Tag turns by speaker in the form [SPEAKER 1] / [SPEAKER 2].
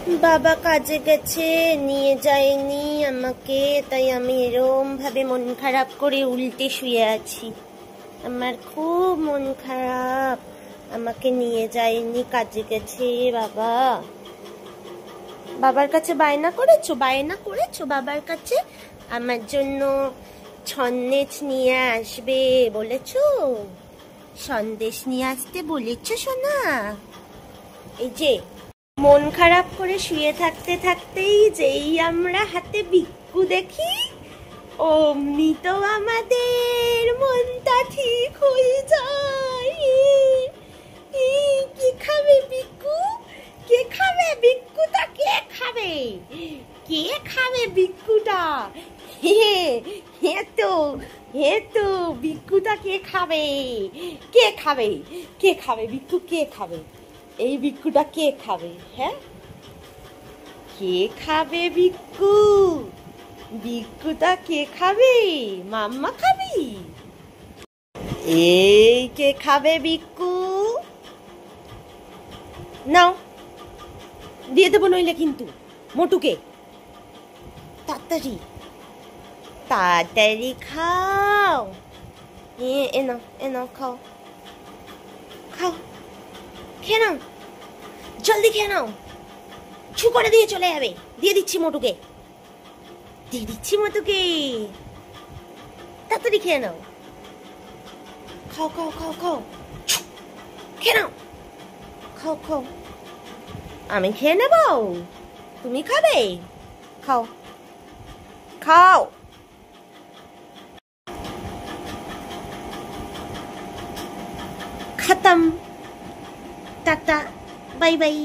[SPEAKER 1] বাবা কাজে গেছে, নিয়ে যায়নি আমাকে, তাই আমি এরম ভাবে মন খারাপ করে উল্টে শুয়ে আছি। আমার খুব মন খারাপ, আমাকে নিয়ে যায়নি, কাজে গেছে বাবা। বাবার কাছে বায়না করেছো বাবার কাছে আমার জন্য সন্দেশ নিয়ে আসবে বলেছো? সন্দেশ নিয়ে আসতে বলেছো সোনা? এই যে মন খারাপ করে শুয়ে থাকতে থাকতেই যেই আমরা হাতে বিক্কু দেখি, অমনি তো আমাদের মনটা ঠিক হয়ে যায়। কি খাবে বিক্কু? কে খাবে বিক্কুটা? কে খাবে? কে খাবে বিক্কুটা? হে তো বিক্কুটা কে খাবে? কে খাবে? কে খাবে বিক্কু? কে খাবে এই বিক্কুটা? কে খাবে? হ্যাঁ, কে খাবে বিক্কু? বিক্কুটা কে খাবে? মাম্মা খাবি? এই কে খাবে বিক্কু? নাও, দিয়ে দেবো নইলে কিন্তু মোটুকে। তাড়াতাড়ি তাড়াতাড়ি খাও। এ নাও খাও, খেয়ে নাও, জলদি খেয়ে নাও। ছু করে দিয়ে চলে যাবে। দিয়ে দিচ্ছি মোটুকে, তাড়াতাড়ি খেয়ে নাও। খাও খেয়ে নাও, খাও। আমি খেয়ে নেব, তুমি খাবে? খাও খতম, টাটা, বাই বাই।